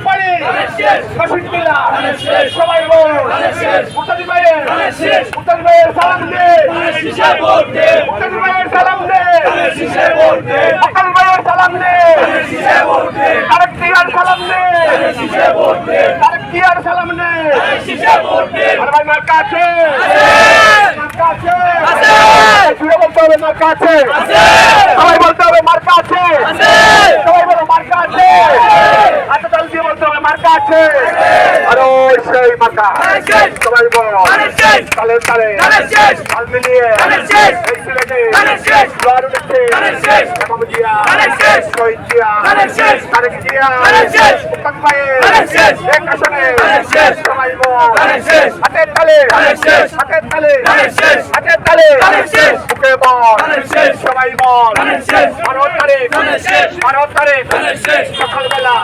পানি কাশির টিলা সবাই বল মুস্তাফি ভাইয়ের সালাম দে মুস্তাফি ভাইয়ের সালাম দে মুস্তাফি ভাইয়ের সালাম দে আরেক টিয়ার সালাম দে আরেক টিয়ার সালাম দে আর ভাই মার কাছে জুড়ে বলতে হবে মার কাছে সবাই বলতে হবে মার কাছে সবাই বলো মার কাছে আচ্ছা তাল দিয়ে বলতে হবে মার কাছে আর ওই সেই মার্কা সবাই বলো তালে তালে তাল মিলিয়ে এই সিলেটে জোয়ার উঠেছে এমাম জিয়া শহীদ জিয়া তারেক জিয়া মুস্তাফি ভাইয়ের এক আসনে সবাই বল হাতের তালে হাতের তালে হাতের তালে বুকে বল সবাই বল ভারত তারেক সকালবেলা